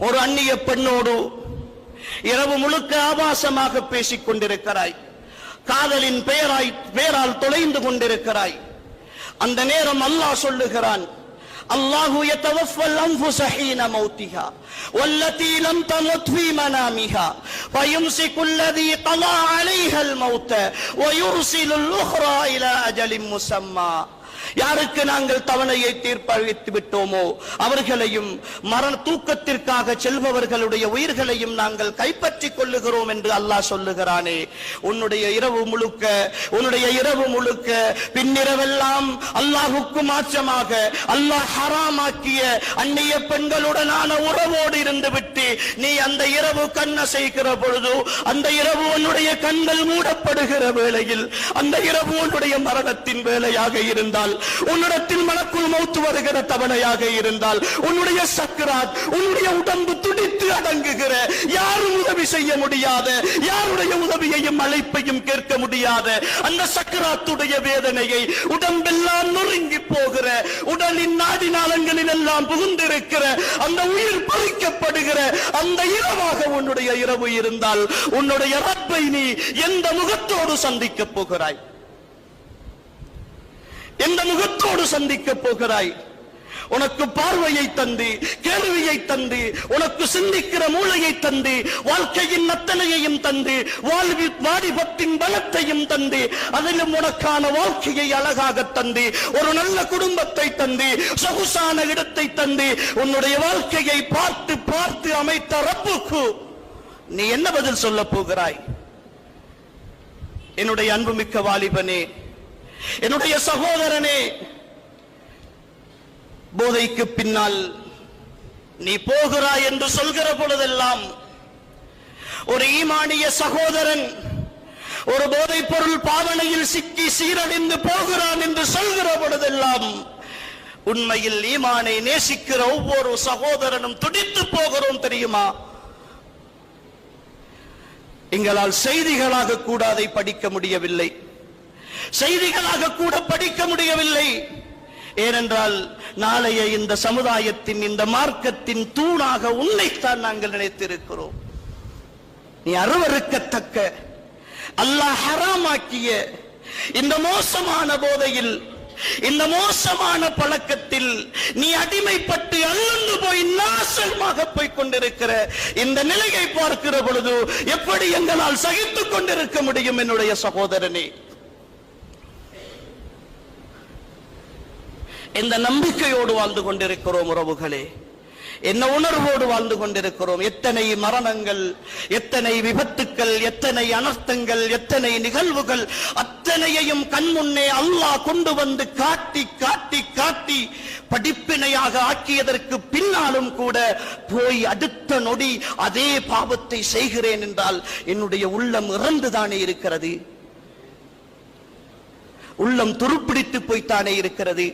ஒரு அந்நிய பெண்ணோடு இரவு முழுக்க ஆபாசமாக பேசிக் கொண்டிருக்கிறாய், காதலின் பெயரால் தொலைந்து கொண்டிருக்கிறாய். அந்த நேரம் அல்லாஹ் சொல்லுகிறான், அல்லாஹு யதவஃபல் அன்ஃபுஸ ஹீன மௌத்திஹா வல்லதி லம் தமுத் ஃபீ மனாமிஹா ஃபயும்சிகு அல்லதி கலா அலைஹல் மௌத வயுர்சிலுல் உக்ரா இலா அஜலின் முஸம்மா. யாருக்கு நாங்கள் தவணையை தீர்ப்பளித்து விட்டோமோ அவர்களையும் மரண தூக்கத்திற்காக செல்பவர்களுடைய உயிர்களையும் நாங்கள் கைப்பற்றிக் கொள்ளுகிறோம் என்று அல்லாஹ் சொல்லுகிறானே. உன்னுடைய இரவு முழுக்க பின்னிரவெல்லாம் அல்லாஹுக்கு மாற்றமாக அல்லாஹ் ஹராமாக்கிய அந்நிய பெண்களுடனான உறவோடு இருந்து விட்டு நீ அந்த இரவு கண்ணசைக்கிற பொழுது, அந்த இரவு உன்னுடைய கண்கள் மூடப்படுகிற வேளையில், அந்த இரவு உன்னுடைய மரணத்தின் வேளையாக இருந்தால், உன்னிடத்தில் மலக்குல் மௌத் வருகிற தவணையாக இருந்தால், உன்னுடைய சக்கராத், உன்னுடைய உடம்பு துடித்து அடங்குகிற, யாரும் உதவி செய்ய முடியாத, யாருடைய உதவியையும் அழைப்பையும் கேட்க முடியாத அந்த சக்கராத்துடைய வேதனையை, உடம்பெல்லாம் நொறுங்கி போகிற, உடலின் நாடி நாளங்களில் எல்லாம் புகுந்திருக்கிற அந்த உயிர் பறிக்கப்படுகிற அந்த இரவாக உன்னுடைய இரவு இருந்தால், உன்னுடைய ரப்பை நீ எந்த முகத்தோடு சந்திக்க போகிறாய்? எந்த முகத்தோடு சந்திக்க போகிறாய்? உனக்கு பார்வையை தந்து, கேள்வியை தந்து, உனக்கு சிந்திக்கிற மூளையை தந்து, வாழ்க்கையின் அத்தனையையும் தந்து, வாலிபத்தின் பலத்தையும் தந்து, அதிலும் உனக்கான வாழ்க்கையை அழகாக தந்து, ஒரு நல்ல குடும்பத்தை தந்து, சொகுசான இடத்தை தந்து, உன்னுடைய வாழ்க்கையை பார்த்து பார்த்து அமைத்த ரப்புக்கு நீ என்ன பதில் சொல்ல போகிறாய்? என்னுடைய அன்புமிக்க வாலிபனே, என்னுடைய சகோதரனே, போதைக்கு பின்னால் நீ போகிறாய் என்று சொல்கிற பொழுதெல்லாம், ஒரு ஈமானிய சகோதரன் ஒரு போதைப் பொருள் பாவனையில் சிக்கி சீரழிந்து போகிறான் என்று சொல்கிற பொழுதெல்லாம், உண்மையில் ஈமானை நேசிக்கிற ஒவ்வொரு சகோதரனும் துடித்து போகிறோம் தெரியுமா? எங்களால் செய்திகளாக கூட அதை படிக்க முடியவில்லை, செய்திகளாக கூட படிக்க முடியவில்லை. ஏனென்றால் நாளைய இந்த சமுதாயத்தின், இந்த மார்க்கத்தின் தூணாக உன்னைத்தான் நாங்கள் நினைத்திருக்கிறோம். நீ அருவருக்கத்தக்க, அல்லாஹ் ஹராமாக்கிய இந்த மோசமான போதையில், இந்த மோசமான பழக்கத்தில் நீ அடிமைப்பட்டு அழுந்து போய் நாசமாக போய் கொண்டிருக்கிற இந்த நிலையை பார்க்கிற பொழுது எப்படி எங்களால் சகித்துக் கொண்டிருக்க முடியும்? என்னுடைய சகோதரனே, இந்த நம்பிக்கையோடு வாழ்ந்து கொண்டிருக்கிறோம் உறவுகளே, என்ன உணர்வோடு வாழ்ந்து கொண்டிருக்கிறோம்? எத்தனை மரணங்கள், எத்தனை விபத்துக்கள், எத்தனை அனர்த்தங்கள், எத்தனை நிகழ்வுகள், அத்தனையையும் கண்முன்னே அல்லாஹ் கொண்டு வந்து காட்டி காட்டி காட்டி படிப்பினையாக ஆக்கியதற்கு பின்னாலும் கூட போய் அடுத்த நொடி அதே பாவத்தை செய்கிறேன் என்றால் என்னுடைய உள்ளம் இறந்துதானே இருக்கிறது, உள்ளம் துருப்பிடித்து போய்த்தானே இருக்கிறது.